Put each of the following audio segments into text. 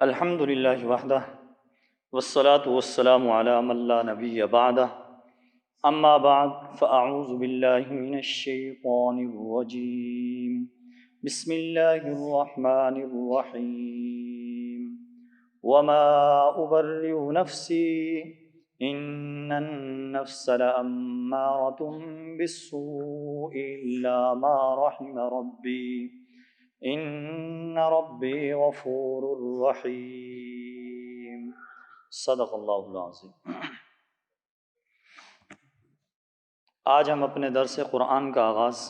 الحمد للہ وحدہ والصلاة والسلام علی من لا نبی بعدہ اما بعد فاعوذ باللہ من الشیطان الرجیم بسم اللہ الرحمن الرحیم وما ابرئ نفسی ان النفس لامارۃ بالسوء الا ما رحم ربی ان ربی غفور رحیم صدق اللہ العظیم۔ آج ہم اپنے درس قرآن کا آغاز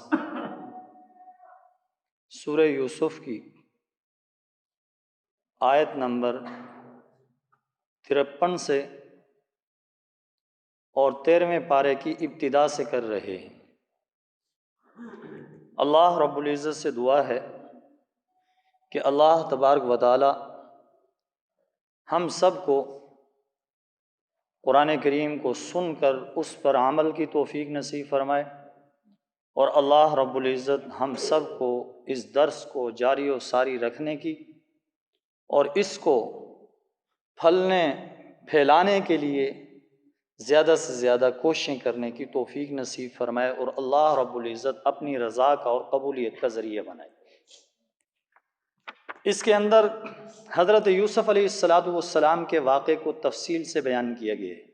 سورہ یوسف کی آیت نمبر 53 سے اور 13ویں پارے کی ابتدا سے کر رہے ہیں۔ اللہ رب العزت سے دعا ہے کہ اللہ تبارک و تعالی ہم سب کو قرآن کریم کو سن کر اس پر عمل کی توفیق نصیب فرمائے، اور اللہ رب العزت ہم سب کو اس درس کو جاری و ساری رکھنے کی اور اس کو پھلنے پھیلانے کے لیے زیادہ سے زیادہ کوششیں کرنے کی توفیق نصیب فرمائے، اور اللہ رب العزت اپنی رضا کا اور قبولیت کا ذریعہ بنائے۔ اس کے اندر حضرت یوسف علیہ السلام کے واقعے کو تفصیل سے بیان کیا گیا ہے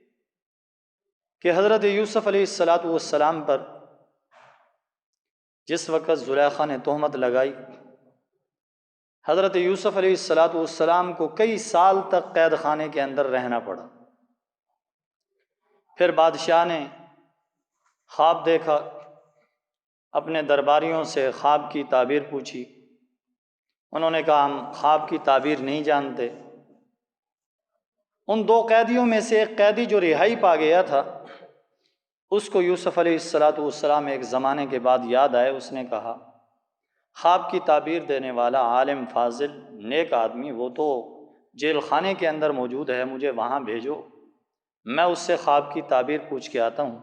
کہ حضرت یوسف علیہ السلام پر جس وقت زلیخا نے تہمت لگائی، حضرت یوسف علیہ السلام کو کئی سال تک قید خانے کے اندر رہنا پڑا۔ پھر بادشاہ نے خواب دیکھا، اپنے درباریوں سے خواب کی تعبیر پوچھی، انہوں نے کہا ہم خواب کی تعبیر نہیں جانتے۔ ان دو قیدیوں میں سے ایک قیدی جو رہائی پا گیا تھا، اس کو یوسف علیہ السلام ایک زمانے کے بعد یاد آئے، اس نے کہا خواب کی تعبیر دینے والا عالم فاضل نیک آدمی وہ تو جیل خانے کے اندر موجود ہے، مجھے وہاں بھیجو، میں اس سے خواب کی تعبیر پوچھ کے آتا ہوں۔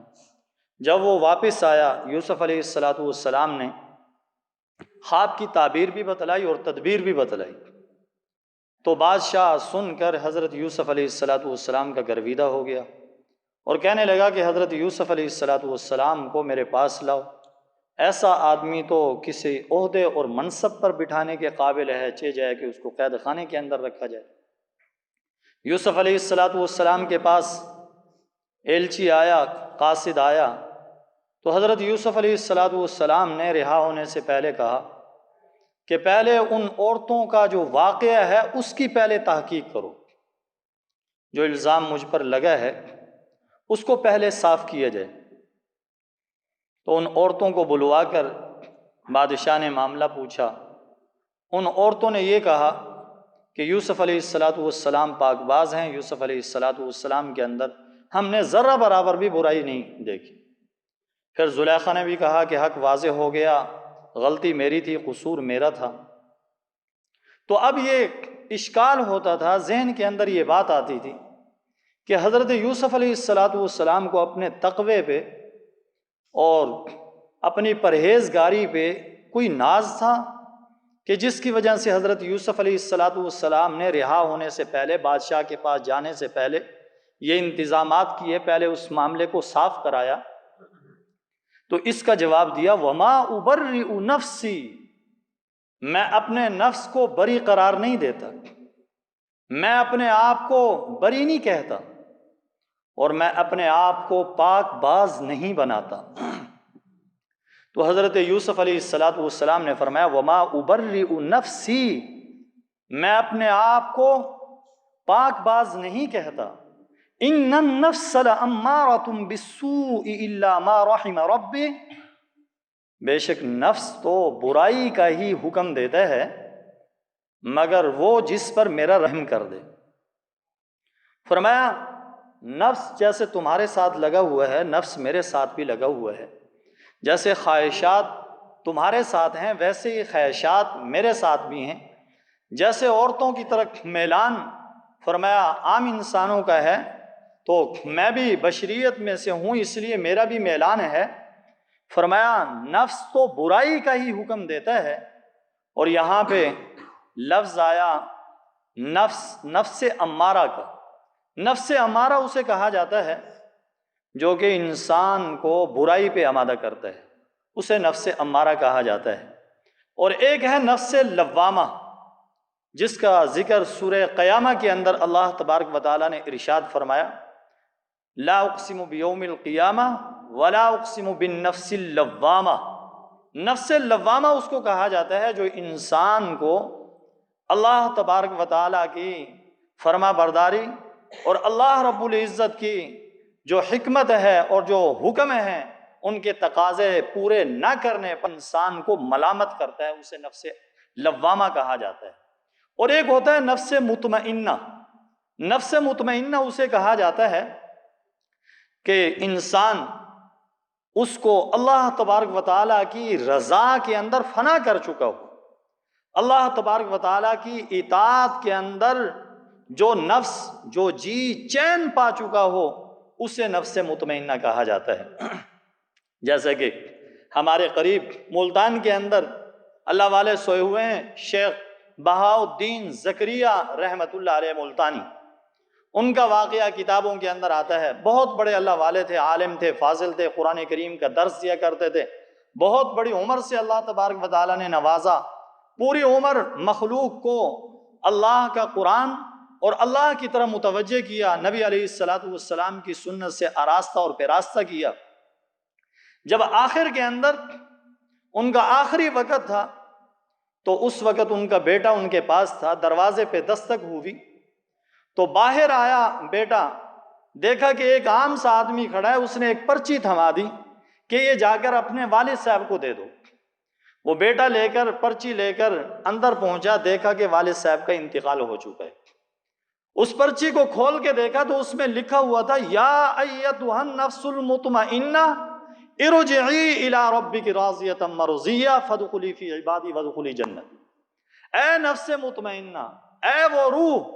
جب وہ واپس آیا، یوسف علیہ السلام نے خواب کی تعبیر بھی بتلائی اور تدبیر بھی بتلائی، تو بادشاہ سن کر حضرت یوسف علیہ السلام کا گرویدہ ہو گیا اور کہنے لگا کہ حضرت یوسف علیہ السلام کو میرے پاس لاؤ، ایسا آدمی تو کسی عہدے اور منصب پر بٹھانے کے قابل ہے، چہ جائے کہ اس کو قید خانے کے اندر رکھا جائے۔ یوسف علیہ السلام کے پاس ایلچی آیا، قاصد آیا، تو حضرت یوسف علیہ السلام نے رہا ہونے سے پہلے کہا کہ پہلے ان عورتوں کا جو واقعہ ہے اس کی پہلے تحقیق کرو، جو الزام مجھ پر لگا ہے اس کو پہلے صاف کیا جائے۔ تو ان عورتوں کو بلوا کر بادشاہ نے معاملہ پوچھا۔ ان عورتوں نے یہ کہا کہ یوسف علیہ السلام پاک باز ہیں، یوسف علیہ السلام کے اندر ہم نے ذرہ برابر بھی برائی نہیں دیکھی۔ پھر زلیخا نے بھی کہا کہ حق واضح ہو گیا، غلطی میری تھی، قصور میرا تھا۔ تو اب یہ اشکال ہوتا تھا، ذہن کے اندر یہ بات آتی تھی کہ حضرت یوسف علیہ السلام کو اپنے تقوی پہ اور اپنی پرہیزگاری پہ کوئی ناز تھا کہ جس کی وجہ سے حضرت یوسف علیہ السلام نے رہا ہونے سے پہلے، بادشاہ کے پاس جانے سے پہلے یہ انتظامات کیے، پہلے اس معاملے کو صاف کرایا۔ تو اس کا جواب دیا وما ابرئ نفسی، میں اپنے نفس کو بری قرار نہیں دیتا، میں اپنے آپ کو بری نہیں کہتا، اور میں اپنے آپ کو پاک باز نہیں بناتا۔ تو حضرت یوسف علیہ السلام نے فرمایا وما ابرئ نفسی، میں اپنے آپ کو پاک باز نہیں کہتا، ان النفس لامارۃ بالسوء الا ما رحم ربی، بے شک نفس تو برائی کا ہی حکم دیتا ہے مگر وہ جس پر میرا رحم کر دے۔ فرمایا نفس جیسے تمہارے ساتھ لگا ہوا ہے، نفس میرے ساتھ بھی لگا ہوا ہے، جیسے خواہشات تمہارے ساتھ ہیں ویسے ہی خواہشات میرے ساتھ بھی ہیں، جیسے عورتوں کی طرف میلان فرمایا عام انسانوں کا ہے، تو میں بھی بشریت میں سے ہوں اس لیے میرا بھی میلان ہے۔ فرمایا نفس تو برائی کا ہی حکم دیتا ہے، اور یہاں پہ لفظ آیا نفس امارہ کا۔ نفس امارہ اسے کہا جاتا ہے جو کہ انسان کو برائی پہ آمادہ کرتا ہے، اسے نفس امارہ کہا جاتا ہے۔ اور ایک ہے نفس لوامہ، جس کا ذکر سورہ قیامہ کے اندر اللہ تبارک و تعالیٰ نے ارشاد فرمایا، لا اقسم بیوم القیامہ ولا اقسم بالنفس اللوامہ۔ نفس لوامہ اس کو کہا جاتا ہے جو انسان کو اللہ تبارک و تعالیٰ کی فرما برداری اور اللہ رب العزت کی جو حکمت ہے اور جو حکم ہے ان کے تقاضے پورے نہ کرنے پر انسان کو ملامت کرتا ہے، اسے نفس لوامہ کہا جاتا ہے۔ اور ایک ہوتا ہے نفس مطمئنہ۔ نفس مطمئنہ اسے کہا جاتا ہے کہ انسان اس کو اللہ تبارک و تعالیٰ کی رضا کے اندر فنا کر چکا ہو، اللہ تبارک و تعالیٰ کی اطاعت کے اندر جو نفس جو جی چین پا چکا ہو اسے نفس مطمئنہ کہا جاتا ہے۔ جیسے کہ ہمارے قریب ملتان کے اندر اللہ والے سوئے ہوئے ہیں شیخ بہاؤالدین زکریا رحمت اللہ علیہ ملتانی، ان کا واقعہ کتابوں کے اندر آتا ہے۔ بہت بڑے اللہ والے تھے، عالم تھے، فاضل تھے، قرآن کریم کا درس دیا کرتے تھے، بہت بڑی عمر سے اللہ تبارک و تعالیٰ نے نوازا، پوری عمر مخلوق کو اللہ کا قرآن اور اللہ کی طرف متوجہ کیا، نبی علیہ السلام کی سنت سے آراستہ اور پیراستہ کیا۔ جب آخر کے اندر ان کا آخری وقت تھا تو اس وقت ان کا بیٹا ان کے پاس تھا، دروازے پہ دستک ہوئی تو باہر آیا بیٹا، دیکھا کہ ایک عام سا آدمی کھڑا ہے، اس نے ایک پرچی تھما دی کہ یہ جا کر اپنے والد صاحب کو دے دو۔ وہ بیٹا لے کر پرچی لے کر اندر پہنچا، دیکھا کہ والد صاحب کا انتقال ہو چکا ہے۔ اس پرچی کو کھول کے دیکھا تو اس میں لکھا ہوا تھا، یا ایتھا النفس المطمئنہ ارجعی الی ربک راضیۃ مرضیہ فادخلی فی عبادی وادخلی جنت۔ اے نفس مطمئنہ، اے وہ روح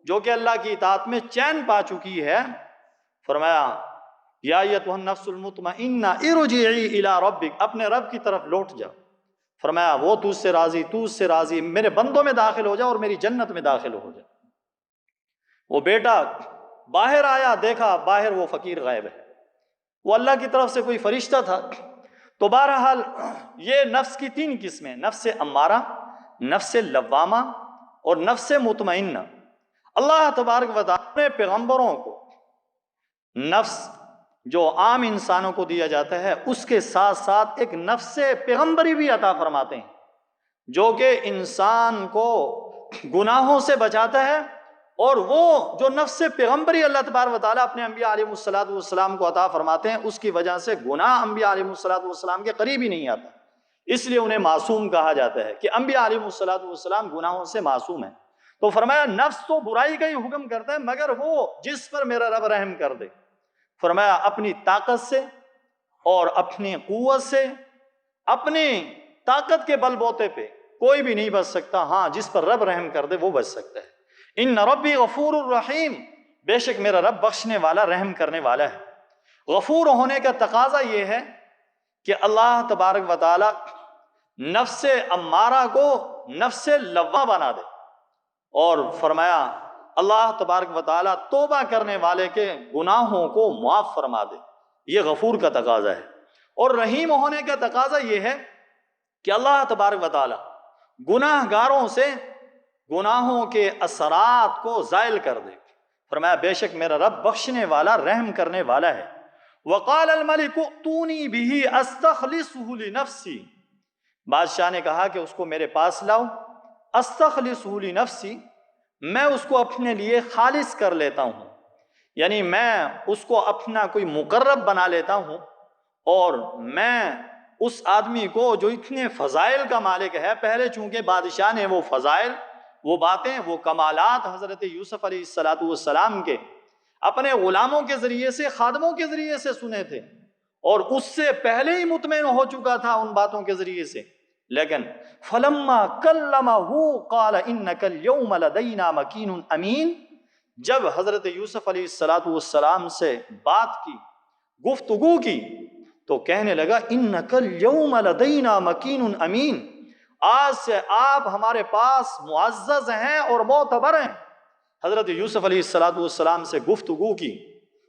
جو کہ اللہ کی اطاعت میں چین پا چکی ہے، فرمایا یا ایتھا النفس المطمئنہ ارجعی الی ربک، اپنے رب کی طرف لوٹ جا۔ فرمایا وہ تو اس سے راضی، تو اس سے راضی، میرے بندوں میں داخل ہو جا اور میری جنت میں داخل ہو جا۔ وہ بیٹا باہر آیا، دیکھا باہر وہ فقیر غائب ہے، وہ اللہ کی طرف سے کوئی فرشتہ تھا۔ تو بہرحال یہ نفس کی تین قسمیں، نفس امارہ، نفس لوامہ اور نفس مطمئنہ۔ اللہ تبارک و تعالیٰ نے پیغمبروں کو نفس جو عام انسانوں کو دیا جاتا ہے اس کے ساتھ ساتھ ایک نفس پیغمبری بھی عطا فرماتے ہیں جو کہ انسان کو گناہوں سے بچاتا ہے، اور وہ جو نفس پیغمبری اللہ تبارک و تعالیٰ اپنے انبیاء علیہ السلام کو عطا فرماتے ہیں اس کی وجہ سے گناہ انبیاء علیہ السلام کے قریب ہی نہیں آتا، اس لیے انہیں معصوم کہا جاتا ہے کہ انبیاء علیہ السلام گناہوں سے معصوم ہیں۔ تو فرمایا نفس تو برائی کا ہی حکم کرتا ہے مگر وہ جس پر میرا رب رحم کر دے، فرمایا اپنی طاقت سے اور اپنی قوت سے، اپنی طاقت کے بل بوتے پہ کوئی بھی نہیں بچ سکتا، ہاں جس پر رب رحم کر دے وہ بچ سکتا ہے۔ ان ربی غفور الرحیم، بے شک میرا رب بخشنے والا رحم کرنے والا ہے۔ غفور ہونے کا تقاضا یہ ہے کہ اللہ تبارک و تعالی نفس امارہ کو نفس لوامہ بنا دے، اور فرمایا اللہ تبارک و تعالی توبہ کرنے والے کے گناہوں کو معاف فرما دے، یہ غفور کا تقاضا ہے۔ اور رحیم ہونے کا تقاضا یہ ہے کہ اللہ تبارک و تعالی گناہ گاروں سے گناہوں کے اثرات کو زائل کر دے، فرمایا بے شک میرا رب بخشنے والا رحم کرنے والا ہے۔ وقال الملک ائتونی بہ استخلصہ لنفسی، بادشاہ نے کہا کہ اس کو میرے پاس لاؤ، استخلصہ لنفسی، میں اس کو اپنے لیے خالص کر لیتا ہوں، یعنی میں اس کو اپنا کوئی مقرب بنا لیتا ہوں، اور میں اس آدمی کو جو اتنے فضائل کا مالک ہے، پہلے چونکہ بادشاہ نے وہ فضائل، وہ باتیں، وہ کمالات حضرت یوسف علیہ السلام کے اپنے غلاموں کے ذریعے سے، خادموں کے ذریعے سے سنے تھے، اور اس سے پہلے ہی مطمئن ہو چکا تھا ان باتوں کے ذریعے سے، لیکن فلما کلمہ قال انک اليوم لدینا مکین امین، جب حضرت یوسف علیہ السلام سے بات کی، گفتگو کی، تو کہنے لگا انک اليوم لدینا مکین امین، آج سے آپ ہمارے پاس معزز ہیں اور معتبر ہیں۔ حضرت یوسف علیہ السلام سے گفتگو کی،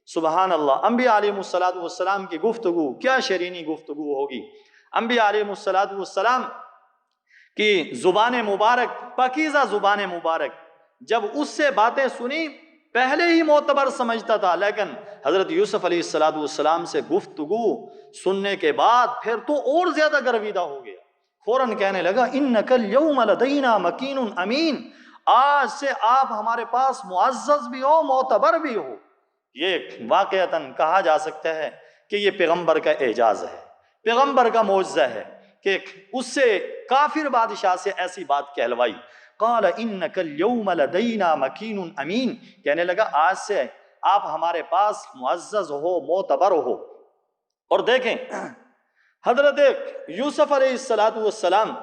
سبحان اللہ، انبیاء علیہ السلام کی گفتگو کیا شرینی گفتگو ہوگی۔ انبیاء علیہ السلام کی زبان مبارک، پاکیزہ زبان مبارک، جب اس سے باتیں سنی پہلے ہی معتبر سمجھتا تھا، لیکن حضرت یوسف علیہ السلام سے گفتگو سننے کے بعد پھر تو اور زیادہ گرویدہ ہو گیا، فوراً کہنے لگا انک الیوم لدینا مکین امین، آج سے آپ ہمارے پاس معزز بھی ہو، معتبر بھی ہو۔ یہ واقعتاً کہا جا سکتا ہے کہ یہ پیغمبر کا اعجاز ہے، پیغمبر کا معجزہ ہے کہ اس سے کافر بادشاہ سے ایسی بات کہلوائی۔ قال انک الیوم لدینا مکین امین، کہنے لگا آج سے آپ ہمارے پاس معزز ہو، معتبر ہو۔ اور دیکھیں حضرت یوسف علیہ السلام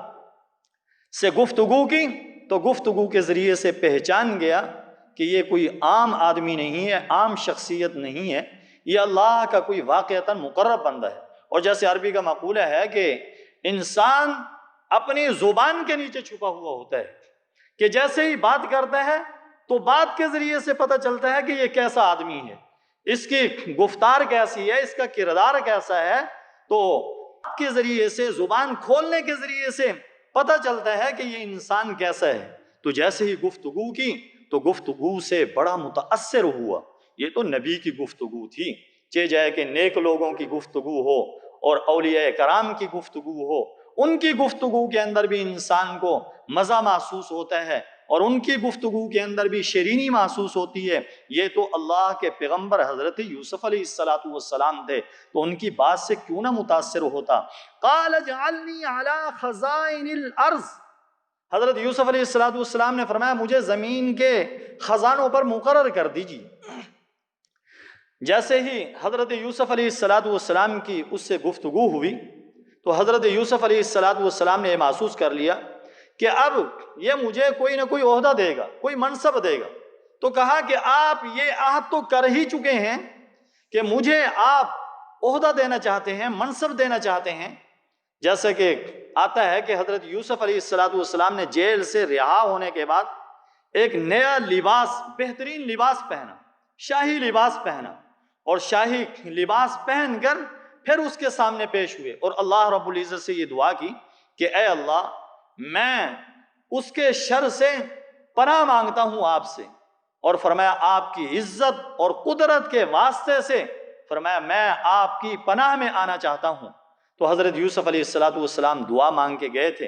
سے گفتگو کی تو گفتگو کے ذریعے سے پہچان گیا کہ یہ کوئی عام آدمی نہیں ہے، عام شخصیت نہیں ہے، یہ اللہ کا کوئی واقعتاً مقرب بندہ ہے۔ اور جیسے عربی کا مقولہ ہے کہ انسان اپنی زبان کے نیچے چھپا ہوا ہوتا ہے، کہ جیسے ہی بات کرتا ہے تو بات کے ذریعے سے پتہ چلتا ہے کہ یہ کیسا آدمی ہے، اس کی گفتار کیسی ہے، اس کا کردار کیسا ہے، تو بات کے ذریعے سے، زبان کھولنے کے ذریعے سے پتہ چلتا ہے کہ یہ انسان کیسا ہے۔ تو جیسے ہی گفتگو کی تو گفتگو سے بڑا متاثر ہوا۔ یہ تو نبی کی گفتگو تھی، چاہے جائے کہ نیک لوگوں کی گفتگو ہو اور اولیاء کرام کی گفتگو ہو، ان کی گفتگو کے اندر بھی انسان کو مزہ محسوس ہوتا ہے اور ان کی گفتگو کے اندر بھی شیرینی محسوس ہوتی ہے۔ یہ تو اللہ کے پیغمبر حضرت یوسف علیہ السلام تھے، تو ان کی بات سے کیوں نہ متاثر ہوتا۔ قال اجعلنی علی خزائن الارض، حضرت یوسف علیہ السلام نے فرمایا مجھے زمین کے خزانوں پر مقرر کر دیجیے۔ جیسے ہی حضرت یوسف علیہ السلام کی اس سے گفتگو ہوئی تو حضرت یوسف علیہ السلام نے یہ محسوس کر لیا کہ اب یہ مجھے کوئی نہ کوئی عہدہ دے گا، کوئی منصب دے گا۔ تو کہا کہ آپ یہ عہد تو کر ہی چکے ہیں کہ مجھے آپ عہدہ دینا چاہتے ہیں، منصب دینا چاہتے ہیں۔ جیسے کہ آتا ہے کہ حضرت یوسف علیہ السلام نے جیل سے رہا ہونے کے بعد ایک نیا لباس، بہترین لباس پہنا، شاہی لباس پہنا، اور شاہی لباس پہن کر پھر اس کے سامنے پیش ہوئے اور اللہ رب العزت سے یہ دعا کی کہ اے اللہ، میں اس کے شر سے پناہ مانگتا ہوں آپ سے، اور فرمایا آپ کی عزت اور قدرت کے واسطے سے فرمایا میں آپ کی پناہ میں آنا چاہتا ہوں۔ تو حضرت یوسف علیہ السلام دعا مانگ کے گئے تھے،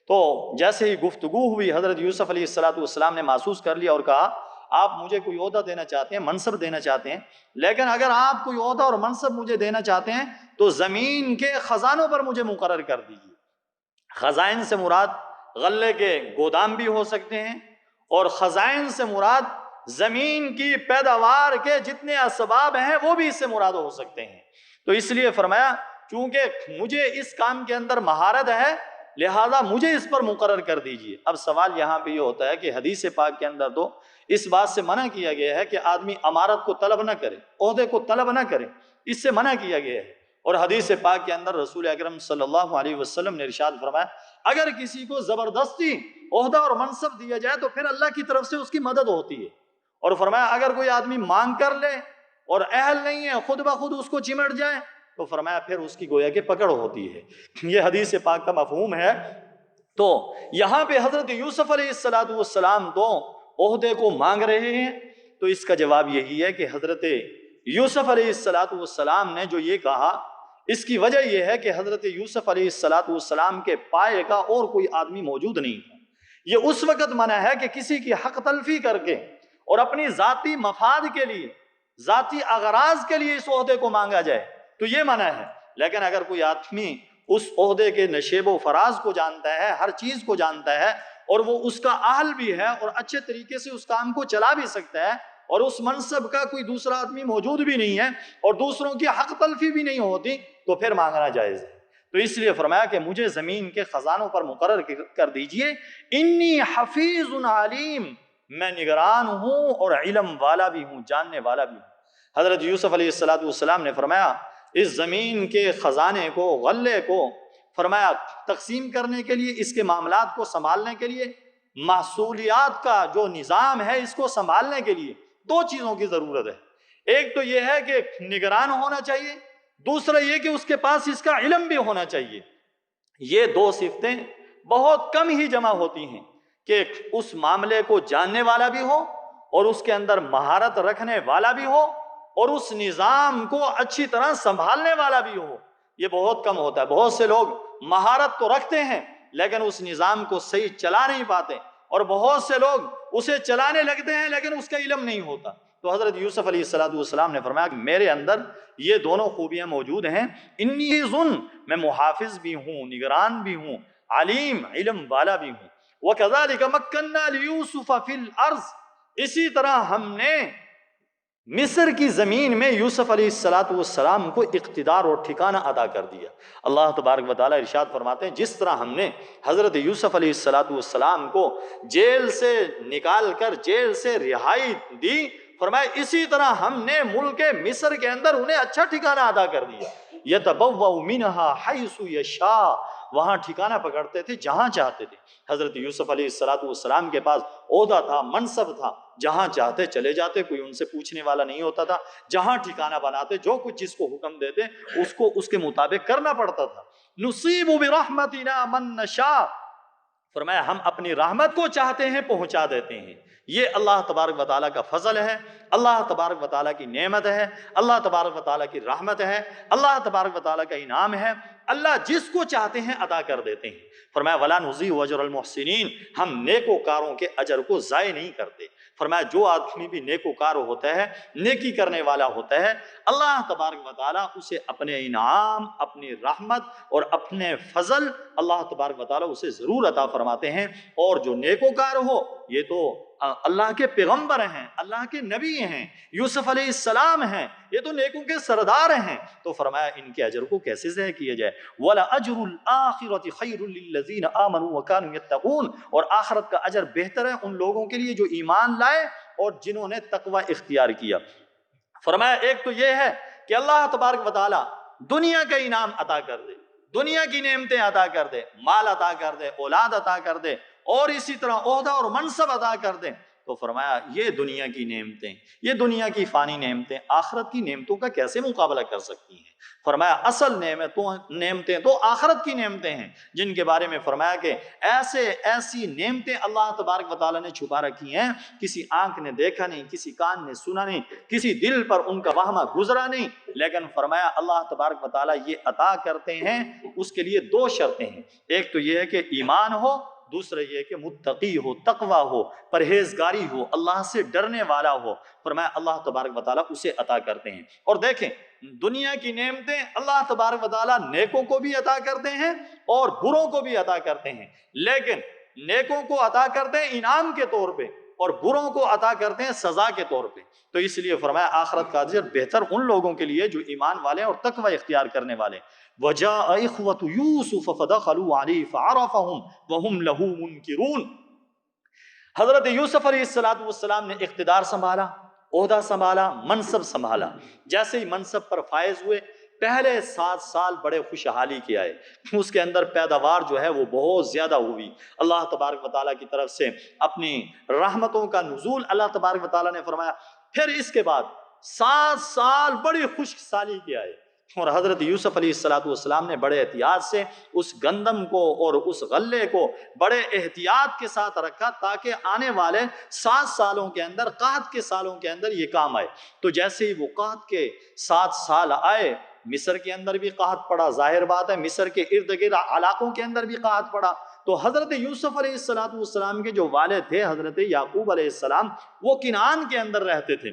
تو جیسے ہی گفتگو ہوئی حضرت یوسف علیہ السلام نے محسوس کر لیا اور کہا آپ مجھے کوئی عہدہ دینا چاہتے ہیں، منصب دینا چاہتے ہیں، لیکن اگر آپ کوئی عہدہ اور منصب مجھے دینا چاہتے ہیں تو زمین کے خزانوں پر مجھے مقرر کر دیجیے۔ خزائن سے مراد غلے کے گودام بھی ہو سکتے ہیں، اور خزائن سے مراد زمین کی پیداوار کے جتنے اسباب ہیں وہ بھی اس سے مراد ہو سکتے ہیں۔ تو اس لیے فرمایا چونکہ مجھے اس کام کے اندر مہارت ہے لہذا مجھے اس پر مقرر کر دیجئے۔ اب سوال یہاں پہ یہ ہوتا ہے کہ حدیث پاک کے اندر تو اس بات سے منع کیا گیا ہے کہ آدمی امارت کو طلب نہ کرے، عہدے کو طلب نہ کرے، اس سے منع کیا گیا ہے۔ اور حدیث پاک کے اندر رسول اکرم صلی اللہ علیہ وسلم نے ارشاد فرمایا اگر کسی کو زبردستی عہدہ اور منصب دیا جائے تو پھر اللہ کی طرف سے اس کی مدد ہوتی ہے، اور فرمایا اگر کوئی آدمی مانگ کر لے اور اہل نہیں ہے خود بخود اس کو چمٹ جائے تو فرمایا پھر اس کی گویا کہ پکڑ ہوتی ہے۔ یہ حدیث پاک کا مفہوم ہے۔ تو یہاں پہ حضرت یوسف علیہ السلام تو عہدے کو مانگ رہے ہیں، تو اس کا جواب یہی ہے کہ حضرت یوسف علیہ السلام نے جو یہ کہا اس کی وجہ یہ ہے کہ حضرت یوسف علیہ السلام کے پائے کا اور کوئی آدمی موجود نہیں تھا۔ یہ اس وقت منع ہے کہ کسی کی حق تلفی کر کے اور اپنی ذاتی مفاد کے لیے، ذاتی اغراض کے لیے اس عہدے کو مانگا جائے تو یہ منع ہے۔ لیکن اگر کوئی آدمی اس عہدے کے نشیب و فراز کو جانتا ہے، ہر چیز کو جانتا ہے، اور وہ اس کا اہل بھی ہے اور اچھے طریقے سے اس کام کو چلا بھی سکتا ہے، اور اس منصب کا کوئی دوسرا آدمی موجود بھی نہیں ہے اور دوسروں کی حق تلفی بھی نہیں ہوتی، تو پھر مانگنا جائز ہے۔ تو اس لیے فرمایا کہ مجھے زمین کے خزانوں پر مقرر کر دیجئے، انی حفیظ علیم، میں نگران ہوں اور علم والا بھی ہوں، جاننے والا بھی ہوں۔ حضرت یوسف علیہ السلام نے فرمایا اس زمین کے خزانے کو، غلے کو فرمایا تقسیم کرنے کے لیے، اس کے معاملات کو سنبھالنے کے لیے، محصولیات کا جو نظام ہے اس کو سنبھالنے کے لیے دو چیزوں کی ضرورت ہے۔ ایک تو یہ ہے کہ نگران ہونا چاہیے، دوسرا یہ کہ اس کے پاس اس کا علم بھی ہونا چاہیے۔ یہ دو صفتیں بہت کم ہی جمع ہوتی ہیں کہ اس معاملے کو جاننے والا بھی ہو اور اس کے اندر مہارت رکھنے والا بھی ہو اور اس نظام کو اچھی طرح سنبھالنے والا بھی ہو۔ یہ بہت کم ہوتا ہے۔ بہت سے لوگ مہارت تو رکھتے ہیں لیکن اس نظام کو صحیح چلا نہیں پاتے، اور بہت سے لوگ اسے چلانے لگتے ہیں لیکن اس کا علم نہیں ہوتا۔ تو حضرت یوسف علیہ السلام نے فرمایا کہ میرے اندر یہ دونوں خوبیاں موجود ہیں، انی ظن، میں محافظ بھی ہوں، نگران بھی ہوں، علیم، علم والا بھی ہوں۔ وَكَذَلِكَ مَكَّنَّا لِيُوسُفَ فِي الْأَرْضِ، اسی طرح ہم نے مصر کی زمین میں یوسف علیہ السلام کو اقتدار اور ٹھکانہ عطا کر دیا۔ اللہ تبارک و تعالیٰ ارشاد فرماتے ہیں جس طرح ہم نے حضرت یوسف علیہ السلام کو جیل سے نکال کر جیل سے رہائی دی، فرمایا اسی طرح ہم نے ملک مصر کے اندر انہیں اچھا ٹھکانہ عطا کر دیا۔ یتبوأ منہا حیث یشاء، وہاں ٹھکانہ پکڑتے تھے جہاں چاہتے تھے۔ حضرت یوسف علیہ السلام کے پاس عہدہ تھا، منصب تھا، جہاں چاہتے چلے جاتے، کوئی ان سے پوچھنے والا نہیں ہوتا تھا، جہاں ٹھکانہ بناتے، جو کچھ جس کو حکم دیتے اس کو اس کے مطابق کرنا پڑتا تھا۔ نصیب برحمتنا من نشاء، فرمایا ہم اپنی رحمت کو چاہتے ہیں پہنچا دیتے ہیں۔ یہ اللہ تبارک و تعالیٰ کا فضل ہے، اللہ تبارک و تعالیٰ کی نعمت ہے، اللہ تبارک و تعالیٰ کی رحمت ہے، اللہ تبارک و تعالیٰ کا انعام ہے۔ اللہ جس کو چاہتے ہیں عطا کر دیتے ہیں۔ فرمایا وَلَا نُضِيعُ أَجْرَ الْمُحْسِنِينَ، ہم نیکوکاروں کے اجر کو ضائع نہیں کرتے۔ فرمایا جو آدمی بھی نیکوکار ہوتا ہے، نیکی کرنے والا ہوتا ہے، اللہ تبارک و تعالیٰ اسے اپنے انعام، اپنی رحمت اور اپنے فضل اللہ تبارک و تعالیٰ اسے ضرور عطا فرماتے ہیں۔ اور جو نیکوکار ہو یہ تو اللہ کے پیغمبر ہیں، اللہ کے نبی ہیں، یوسف علیہ السلام ہیں، یہ تو نیکوں کے سردار ہیں۔ تو فرمایا ان کے اجر کو کیسے ضائع کیا جائے؟ وَلَأَجْرُ الْآخِرَةِ خَيْرٌ لِّلَّذِينَ آمَنُوا وَكَانُوا يَتَّقُونَ، اور آخرت کا اجر بہتر ہے ان لوگوں کے لیے جو ایمان لائے اور جنہوں نے تقوی اختیار کیا۔ فرمایا ایک تو یہ ہے کہ اللہ تبارک و تعالیٰ دنیا کا انعام عطا کر دے، دنیا کی نعمتیں عطا کر دے، مال عطا کر دے، اولاد عطا کر دے، اور اسی طرح عہدہ اور منصب عطا کر دیں۔ تو فرمایا یہ دنیا کی نعمتیں، یہ دنیا کی فانی نعمتیں آخرت کی نعمتوں کا کیسے مقابلہ کر سکتی ہیں؟ فرمایا اصل نعمتیں تو آخرت کی نعمتیں ہیں، جن کے بارے میں فرمایا کہ ایسی نعمتیں اللہ تبارک و تعالیٰ نے چھپا رکھی ہیں، کسی آنکھ نے دیکھا نہیں، کسی کان نے سنا نہیں، کسی دل پر ان کا وہمہ گزرا نہیں، لیکن فرمایا اللہ تبارک و تعالیٰ یہ عطا کرتے ہیں۔ اس کے لیے دو شرطیں ہیں، ایک تو یہ ہے کہ ایمان ہو، دوسرا یہ کہ متقی ہو، تقوی ہو، پرہیزگاری ہو، اللہ سے ڈرنے والا ہو۔ فرمایا اللہ تبارک و تعالیٰ اسے عطا کرتے ہیں۔ اور دیکھیں دنیا کی نعمتیں اللہ تبارک و تعالیٰ نیکوں کو بھی عطا کرتے ہیں اور بروں کو بھی عطا کرتے ہیں، لیکن نیکوں کو عطا کرتے ہیں انعام کے طور پہ اور بروں کو عطا کرتے ہیں سزا کے طور پہ۔ تو اس لیے فرمایا آخرت کا اجر بہتر ان لوگوں کے لیے جو ایمان والے اور تقوی اختیار کرنے والے۔ وَجَاءَ إِخْوَةُ يُوسُفَ فَدَخَلُوا عَلَيْهِ فَعَرَفَهُمْ وَهُمْ لَهُ مُنْكِرُونَ، حضرت یوسف علیہ السلام نے اقتدار سنبھالا، عہدہ سنبھالا، منصب سنبھالا۔ جیسے ہی منصب پر فائز ہوئے، پہلے 7 سال بڑے خوشحالی کے آئے، اس کے اندر پیداوار جو ہے وہ بہت زیادہ ہوئی۔ اللہ تبارک و تعالیٰ کی طرف سے اپنی رحمتوں کا نزول اللہ تبارک و تعالیٰ نے فرمایا۔ پھر اس کے بعد 7 سال بڑی خشک سالی کے آئے، اور حضرت یوسف علیہ السلام نے بڑے احتیاط سے اس گندم کو اور اس غلے کو بڑے احتیاط کے ساتھ رکھا تاکہ آنے والے 7 سالوں کے اندر، قحط کے سالوں کے اندر یہ کام آئے۔ تو جیسے ہی وہ قحط کے 7 سال آئے، مصر کے اندر بھی قحط پڑا، ظاہر بات ہے مصر کے ارد گرد علاقوں کے اندر بھی قحط پڑا۔ تو حضرت یوسف علیہ السلام کے جو والد تھے حضرت یعقوب علیہ السلام، وہ کنعان کے اندر رہتے تھے،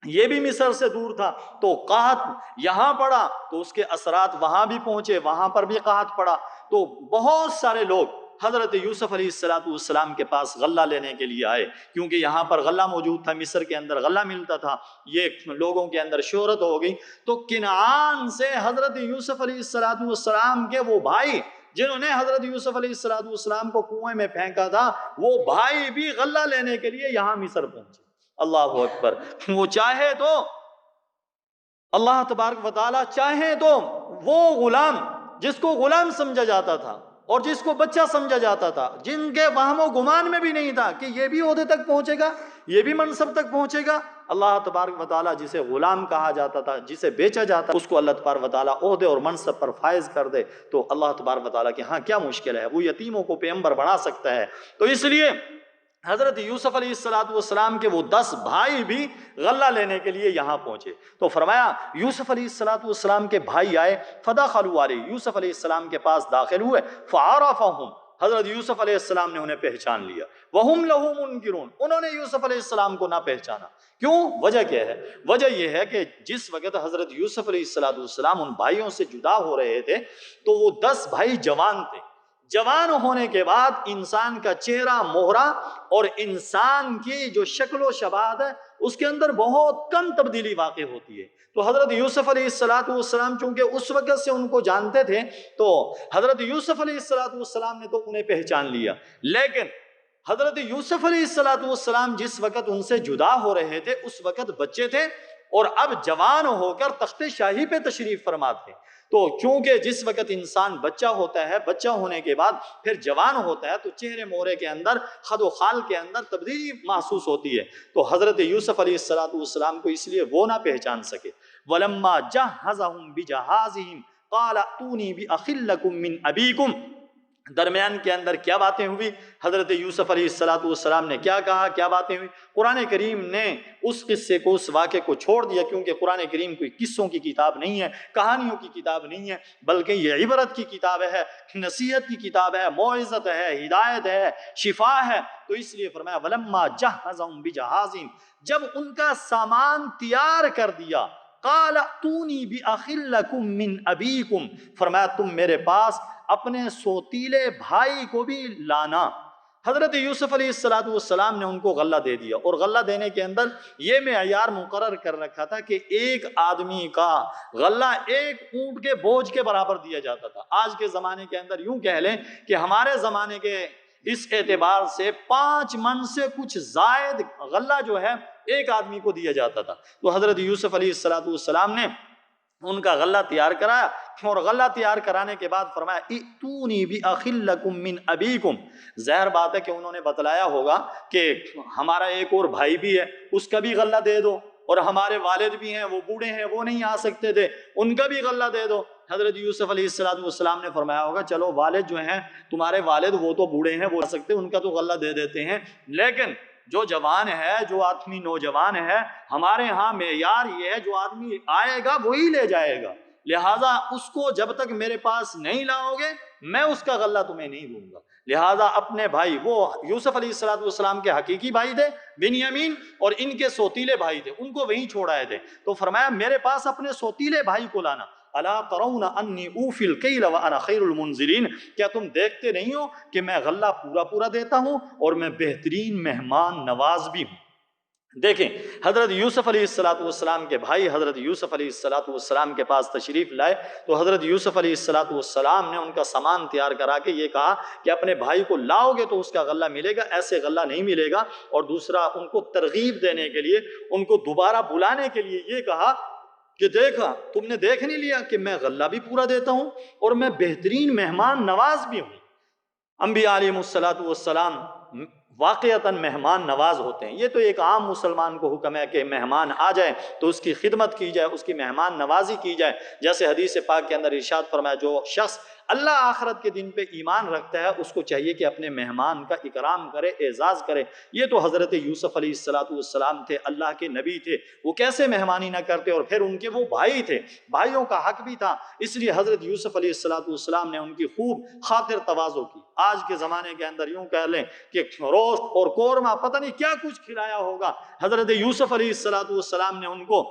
یہ بھی مصر سے دور تھا۔ تو قحط یہاں پڑا تو اس کے اثرات وہاں بھی پہنچے، وہاں پر بھی قحط پڑا۔ تو بہت سارے لوگ حضرت یوسف علیہ السلام کے پاس غلہ لینے کے لیے آئے، کیونکہ یہاں پر غلہ موجود تھا، مصر کے اندر غلہ ملتا تھا، یہ لوگوں کے اندر شہرت ہو گئی۔ تو کنعان سے حضرت یوسف علیہ السلام کے وہ بھائی جنہوں نے حضرت یوسف علیہ السلام کو کنویں میں پھینکا تھا، وہ بھائی بھی غلہ لینے کے لیے یہاں مصر پہنچے۔ اللہ اکبر۔ وہ چاہے تو اللہ تبارک و تعالیٰ چاہے تو وہ غلام جس کو غلام سمجھا جاتا تھا اور جس کو بچہ سمجھا جاتا تھا، جن کے وہم و گمان میں بھی نہیں تھا کہ یہ بھی عہدے تک پہنچے گا، یہ بھی منصب تک پہنچے گا، اللہ تبارک و تعالیٰ جسے غلام کہا جاتا تھا، جسے بیچا جاتا، اس کو اللہ تبارک و تعالیٰ عہدے اور منصب پر فائز کر دے تو اللہ تبارک و تعالیٰ کہ ہاں کیا مشکل ہے، وہ یتیموں کو پیغمبر بنا سکتا ہے۔ تو اس لیے حضرت یوسف علیہ السلام کے وہ 10 بھائی بھی غلہ لینے کے لیے یہاں پہنچے، تو فرمایا یوسف علیہ السلام کے بھائی آئے، فدخلوا علیہ، یوسف علیہ السلام کے پاس داخل ہوئے، فعرفہم، حضرت یوسف علیہ السلام نے انہیں پہچان لیا، وہم لہ منکرون، انہوں نے یوسف علیہ السلام کو نہ پہچانا۔ کیوں؟ وجہ کیا ہے؟ وجہ یہ ہے کہ جس وقت حضرت یوسف علیہ السلام ان بھائیوں سے جدا ہو رہے تھے تو وہ 10 بھائی جوان تھے۔ جوان ہونے کے بعد انسان کا چہرہ مہرا اور انسان کی جو شکل و شباہت ہے اس کے اندر بہت کم تبدیلی واقع ہوتی ہے۔ تو حضرت یوسف علیہ السلام چونکہ اس وقت سے ان کو جانتے تھے تو حضرت یوسف علیہ السلام نے تو انہیں پہچان لیا، لیکن حضرت یوسف علیہ السلام جس وقت ان سے جدا ہو رہے تھے اس وقت بچے تھے اور اب جوان ہو کر تخت شاہی پہ تشریف فرما تھے۔ تو چونکہ جس وقت انسان بچہ ہوتا ہے، بچہ ہونے کے بعد پھر جوان ہوتا ہے تو چہرے مہرے کے اندر، خد و خال کے اندر تبدیلی محسوس ہوتی ہے، تو حضرت یوسف علیہ السلام کو اس لیے وہ نہ پہچان سکے۔ وَلَمَّا جَهَّزَهُمْ بِجَهَازِهِمْ قَالَ ائْتُونِي بِأَخٍ لَكُم مِّنْ أَبِيكُمْ، درمیان کے اندر کیا باتیں ہوئی، حضرت یوسف علیہ السلام نے کیا کہا، کیا باتیں ہوئی، قرآن کریم نے اس قصے کو، اس واقعے کو چھوڑ دیا، کیونکہ قرآن کریم کوئی قصوں کی کتاب نہیں ہے، کہانیوں کی کتاب نہیں ہے، بلکہ یہ عبرت کی کتاب ہے، نصیحت کی کتاب ہے، موعظت ہے، ہدایت ہے، شفا ہے۔ تو اس لیے فرمایا وَلَمَّا جَهَّزَهُمْ بِجَهَازِهِمْ، جب ان کا سامان تیار کر دیا، قَالَ ائْتُونِي بِأَخٍ لَكُم مِّنْ أَبِيكُمْ، فرمایا تم میرے پاس اپنے سوتیلے بھائی کو بھی لانا۔ حضرت یوسف علیہ السلام نے ان کو غلہ دے دیا، اور غلہ دینے کے اندر یہ معیار مقرر کر رکھا تھا کہ ایک آدمی کا غلہ ایک اونٹ کے بوجھ کے برابر دیا جاتا تھا۔ آج کے زمانے کے اندر یوں کہہ لیں کہ ہمارے زمانے کے اس اعتبار سے 5 من سے کچھ زائد غلہ جو ہے ایک آدمی کو دیا جاتا تھا۔ تو حضرت یوسف علیہ السلام نے ان کا غلہ تیار کرایا، اور غلہ تیار کرانے کے بعد فرمایا ائتونی بأخٍ لکم من ابیکم، ظاہر بات ہے کہ انہوں نے بتلایا ہوگا کہ ہمارا ایک اور بھائی بھی ہے، اس کا بھی غلہ دے دو، اور ہمارے والد بھی ہیں، وہ بوڑھے ہیں، وہ نہیں آ سکتے تھے، ان کا بھی غلہ دے دو۔ حضرت یوسف علیہ السلام نے فرمایا ہوگا چلو والد جو ہیں تمہارے والد وہ تو بوڑھے ہیں، وہ آ سکتے، ان کا تو غلہ دے دیتے ہیں، لیکن جو جوان ہے، جو آدمی نوجوان ہے، ہمارے ہاں معیار یہ ہے جو آدمی آئے گا وہی لے جائے گا، لہٰذا اس کو جب تک میرے پاس نہیں لاؤ گے میں اس کا غلہ تمہیں نہیں دوں گا۔ لہٰذا اپنے بھائی، وہ یوسف علیہ السلام کے حقیقی بھائی تھے بنیامین، اور ان کے سوتیلے بھائی تھے، ان کو وہیں چھوڑ آئے تھے، تو فرمایا میرے پاس اپنے سوتیلے بھائی کو لانا۔ الا ترون انی اوفی الکیل وانا خیر المنزلین، کیا تم دیکھتے نہیں ہو کہ میں غلہ پورا پورا دیتا ہوں اور میں بہترین مہمان نواز بھی ہوں۔ دیکھیں حضرت یوسف علیہ السلام کے بھائی حضرت یوسف علیہ السلام کے پاس تشریف لائے تو حضرت یوسف علیہ السلام نے ان کا سامان تیار کرا کے یہ کہا کہ اپنے بھائی کو لاؤ گے تو اس کا غلہ ملے گا، ایسے غلہ نہیں ملے گا، اور دوسرا ان کو ترغیب دینے کے لیے، ان کو دوبارہ بلانے کے لیے یہ کہا کہ دیکھا تم نے دیکھ نہیں لیا کہ میں غلہ بھی پورا دیتا ہوں اور میں بہترین مہمان نواز بھی ہوں۔ انبیاء علیہ السلام واقعتاً مہمان نواز ہوتے ہیں، یہ تو ایک عام مسلمان کو حکم ہے کہ مہمان آ جائے تو اس کی خدمت کی جائے، اس کی مہمان نوازی کی جائے، جیسے حدیث پاک کے اندر ارشاد فرمایا جو شخص اللہ آخرت کے دن پہ ایمان رکھتا ہے اس کو چاہیے کہ اپنے مہمان کا اکرام کرے، اعزاز کرے۔ یہ تو حضرت یوسف علیہ السلام تھے، اللہ کے نبی تھے، وہ کیسے مہمانی نہ کرتے، اور پھر ان کے وہ بھائی تھے، بھائیوں کا حق بھی تھا، اس لیے حضرت یوسف علیہ السلام نے ان کی خوب خاطر تواضع کی۔ آج کے زمانے کے اندر یوں کہہ لیں کہ روست اور قورمہ پتہ نہیں کیا کچھ کھلایا ہوگا، حضرت یوسف علیہ السلام نے ان کو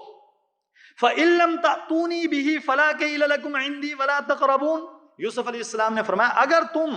فَإِن لَّمْ تَأْتُونِي بِهِ فَلَا كَيْلَ لَكُمْ عِندِي وَلَا تَقْرَبُونَ، یوسف علیہ السلام نے فرمایا اگر تم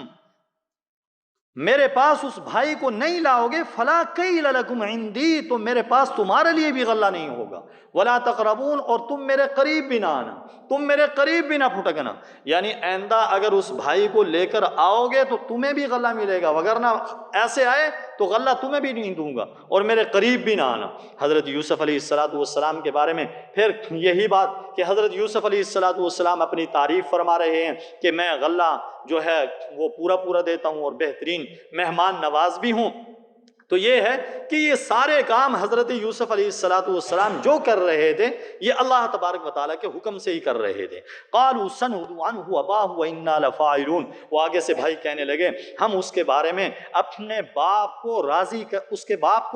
میرے پاس اس بھائی کو نہیں لاؤ گے فلا کیل لکم عندی، تو میرے پاس تمہارے لیے بھی غلہ نہیں ہوگا، ولا تقربون، اور تم میرے قریب بھی نہ آنا، تم میرے قریب بھی نہ پھٹکنا، یعنی آئندہ اگر اس بھائی کو لے کر آؤ گے تو تمہیں بھی غلہ ملے گا، وگرنہ ایسے آئے تو غلہ تمہیں بھی نہیں دوں گا، اور میرے قریب بھی نہ آنا۔ حضرت یوسف علیہ السلام کے بارے میں پھر یہی بات کہ حضرت یوسف علیہ السلام اپنی تعریف فرما رہے ہیں کہ میں غلہ جو ہے وہ پورا پورا دیتا ہوں اور بہترین مہمان نواز بھی ہوں۔ تو یہ ہے کہ یہ سارے کام حضرت یوسف علیہ السلام جو کر رہے تھے یہ اللہ تبارک و تعالیٰ کے حکم سے ہی کر رہے تھے۔ قالوا سنعد عنہ اباہ وانا لفاعلون، وہ آگے سے بھائی کہنے لگے ہم اس کے بارے میں اپنے باپ کو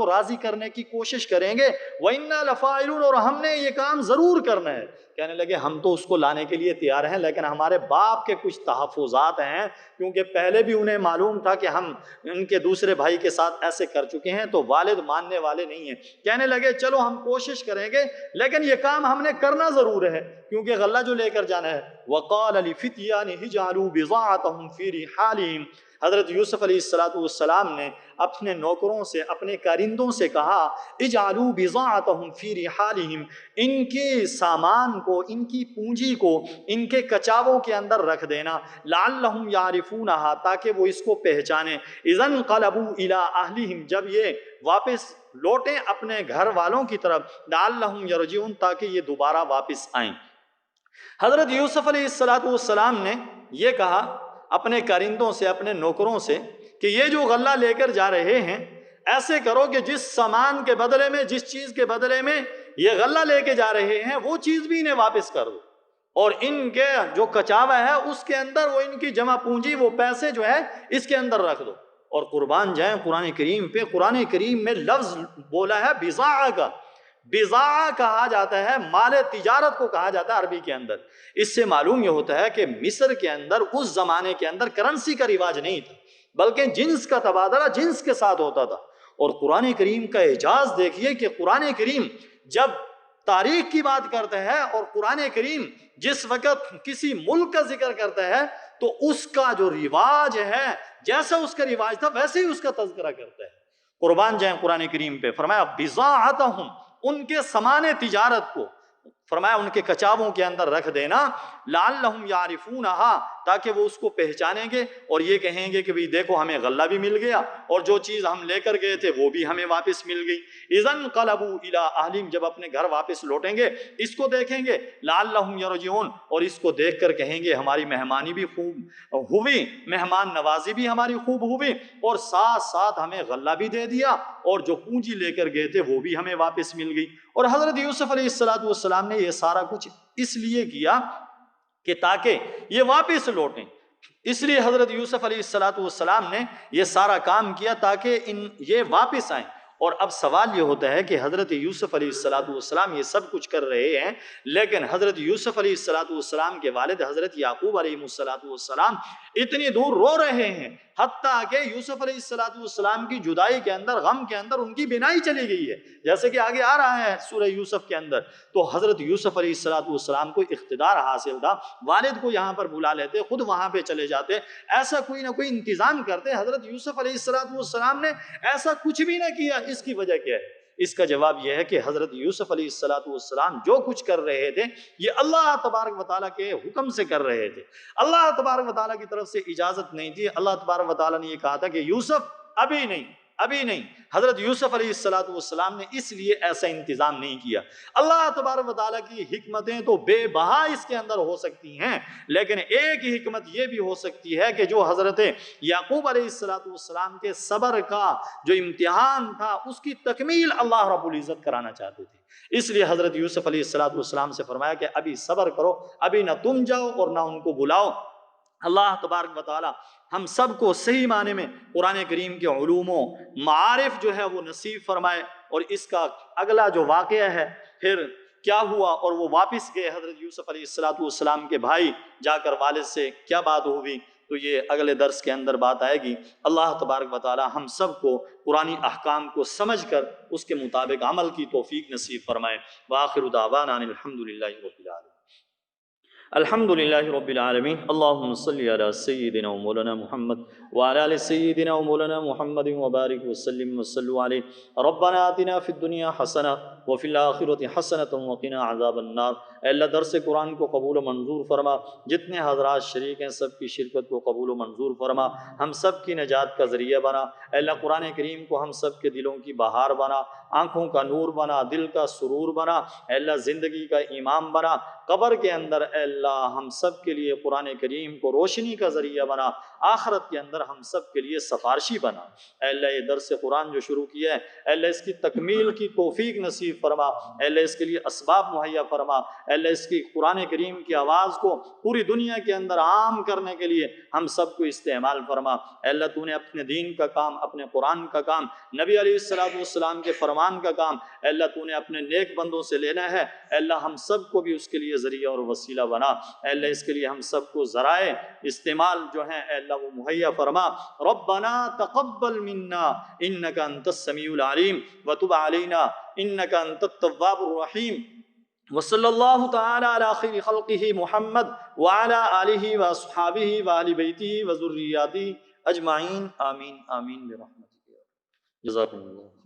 راضی کرنے کی کوشش کریں گے، وانا لفاعلون، اور ہم نے یہ کام ضرور کرنا ہے۔ کہنے لگے ہم تو اس کو لانے کے لیے تیار ہیں، لیکن ہمارے باپ کے کچھ تحفظات ہیں، کیونکہ پہلے بھی انہیں معلوم تھا کہ ہم ان کے دوسرے بھائی کے ساتھ ایسے کر چکے ہیں، تو والد ماننے والے نہیں ہیں۔ کہنے لگے چلو ہم کوشش کریں گے، لیکن یہ کام ہم نے کرنا ضرور ہے، کیونکہ غلہ جو لے کر جانا ہے۔ وَقَالَ لِفِتْيَانِهِ اجْعَلُوا بِضَاعَتَهُمْ فِي رِحَالِهِمْ، حضرت یوسف علیہ السلام نے اپنے نوکروں سے، اپنے کارندوں سے کہا اجعلوا بضاعتهم فی رحالہم، ان کے سامان کو، ان کی پونجی کو ان کے کچاووں کے اندر رکھ دینا، لعلہم یعرفونہا، تاکہ وہ اس کو پہچانیں، اذا انقلبوا الی اہلہم، جب یہ واپس لوٹیں اپنے گھر والوں کی طرف، لعلہم یرجعون، تاکہ یہ دوبارہ واپس آئیں۔ حضرت یوسف علیہ السلام نے یہ کہا اپنے کارندوں سے، اپنے نوکروں سے کہ یہ جو غلہ لے کر جا رہے ہیں ایسے کرو کہ جس سامان کے بدلے میں، جس چیز کے بدلے میں یہ غلہ لے کے جا رہے ہیں وہ چیز بھی انہیں واپس کر دو، اور ان کے جو کچاوا ہے اس کے اندر وہ ان کی جمع پونجی، وہ پیسے جو ہے اس کے اندر رکھ دو۔ اور قربان جائیں قرآن کریم پہ، قرآن کریم میں لفظ بولا ہے بضاعہ کا، بضاعہ کہا جاتا ہے، مال تجارت کو کہا جاتا ہے عربی کے اندر۔ اس سے معلوم یہ ہوتا ہے کہ مصر کے اندر اس زمانے کے اندر کرنسی کا رواج نہیں تھا، بلکہ جنس کا تبادلہ جنس کے ساتھ ہوتا تھا۔ اور قرآن کریم کا اعجاز دیکھیے کہ قرآن کریم جب تاریخ کی بات کرتا ہے اور قرآن کریم جس وقت کسی ملک کا ذکر کرتا ہے تو اس کا جو رواج ہے، جیسا اس کا رواج تھا ویسے ہی اس کا تذکرہ کرتا ہے۔ قربان جائیں قرآن کریم پہ، فرمایا بضاعتہم، ان کے سامان تجارت کو، فرمایا ان کے کچاووں کے اندر رکھ دینا، لعلہم یعرفونہا، تاکہ وہ اس کو پہچانیں گے اور یہ کہیں گے کہ بھئی دیکھو ہمیں غلہ بھی مل گیا اور جو چیز ہم لے کر گئے تھے وہ بھی ہمیں واپس مل گئی۔ اذا انقلبوا الی اہلہم، جب اپنے گھر واپس لوٹیں گے اس کو دیکھیں گے، لعلہم یرجعون، اور اس کو دیکھ کر کہیں گے ہماری مہمانی بھی خوب ہوئی، مہمان نوازی بھی ہماری خوب ہوئی، اور ساتھ ساتھ ہمیں غلہ بھی دے دیا، اور جو پونجی لے کر گئے تھے وہ بھی ہمیں واپس مل گئی۔ اور حضرت یوسف علیہ السلام نے یہ سارا کچھ اس لیے کیا کہ تاکہ یہ واپس لوٹیں، اس لیے حضرت یوسف علیہ السلام نے یہ سارا کام کیا تاکہ یہ واپس آئیں۔ اور اب سوال یہ ہوتا ہے کہ حضرت یوسف علیہ السلام یہ سب کچھ کر رہے ہیں، لیکن حضرت یوسف علیہ السلام کے والد حضرت یعقوب علیہ السلام اتنی دور رو رہے ہیں، حتیٰ کہ یوسف علیہ السلام کی جدائی کے اندر، غم کے اندر ان کی بینائی چلی گئی ہے، جیسے کہ آگے آ رہا ہے سورہ یوسف کے اندر۔ تو حضرت یوسف علیہ السلام کو اقتدار حاصل تھا، والد کو یہاں پر بلا لیتے، خود وہاں پہ چلے جاتے، ایسا کوئی نہ کوئی انتظام کرتے۔ حضرت یوسف علیہ السلام نے ایسا کچھ بھی نہ کیا۔ اس کی وجہ کیا ہے؟ اس کا جواب یہ ہے کہ حضرت یوسف علیہ السلام جو کچھ کر رہے تھے یہ اللہ تبارک و تعالیٰ کے حکم سے کر رہے تھے، اللہ تبارک و تعالیٰ کی طرف سے اجازت نہیں تھی۔ اللہ تبارک و تعالیٰ نے یہ کہا تھا کہ یوسف ابھی نہیں، ابھی نہیں۔ حضرت یوسف علیہ السلام نے اس لیے ایسا انتظام نہیں کیا۔ اللہ تبارک و تعالیٰ کی حکمتیں تو بے بہا اس کے اندر ہو سکتی ہیں، لیکن ایک ہی حکمت یہ بھی ہو سکتی ہے کہ جو حضرت یعقوب علیہ السلام کے صبر کا جو امتحان تھا اس کی تکمیل اللہ رب العزت کرانا چاہتے تھے۔ اس لیے حضرت یوسف علیہ السلام سے فرمایا کہ ابھی صبر کرو، ابھی نہ تم جاؤ اور نہ ان کو بلاؤ۔ اللہ تبارک و تعالی ہم سب کو صحیح معنی میں قرآن کریم کے علوم و معارف جو ہے وہ نصیب فرمائے۔ اور اس کا اگلا جو واقعہ ہے پھر کیا ہوا اور وہ واپس گئے حضرت یوسف علیہ السلام کے بھائی، جا کر والد سے کیا بات ہوئی، تو یہ اگلے درس کے اندر بات آئے گی۔ اللہ تبارک و تعالی ہم سب کو قرآنی احکام کو سمجھ کر اس کے مطابق عمل کی توفیق نصیب فرمائے۔ وآخر دعوانا ان الحمد للہ رب العالمین۔ الحمد للہ رب العالمین اللہم صلی علی سیدنا و مولانا محمد وعلی آل سیدنا و مولانا محمد وبارک وسلم وصلوا علیہ ربنا آتنا فی الدنیا حسنہ وفی الآخرۃ حسنۃ وقنا عذاب النار۔ اے اللہ درس قرآن کو قبول و منظور فرما، جتنے حضرات شریک ہیں سب کی شرکت کو قبول و منظور فرما، ہم سب کی نجات کا ذریعہ بنا۔ اے اللہ قرآن کریم کو ہم سب کے دلوں کی بہار بنا، آنکھوں کا نور بنا، دل کا سرور بنا۔ اے اللہ زندگی کا امام بنا، قبر کے اندر اے اللہ ہم سب کے لیے قرآن کریم کو روشنی کا ذریعہ بنا، آخرت کے اندر ہم سب کے لیے سفارشی بنا۔ اے اللہ یہ درس قرآن جو شروع کیا ہے اے اللہ اس کی تکمیل کی توفیق نصیب فرما، اے اللہ اس کے لیے اسباب مہیا فرما، اے اللہ اس کی قرآن کریم کی آواز کو پوری دنیا کے اندر عام کرنے کے لیے ہم سب کو استعمال فرما۔ اے اللہ تو نے اپنے دین کا کام، اپنے قرآن کا کام، نبی علیہ السلام کے فرمان کا کام اے اللہ تو نے اپنے نیک بندوں سے لینا ہے۔ اے اللہ ہم سب کو بھی اس کے لیے ذریعہ اور وسیلہ بنا۔ اے اللہ اس کے لیے ہم سب کو ذرائع استعمال جو ہیں اے اللہ وہ مہیا فرما۔ ربنا تقبل منا انک انت السمیع العلیم وتب علینا انک انت التواب الرحیم۔ وصلی اللہ تعالی علی خیر خلقہ محمد وعلی آلہ واصحابہ وآل بیتہ وذریاتہ اجمعین آمین آمین برحمتک۔ جزاکم اللہ۔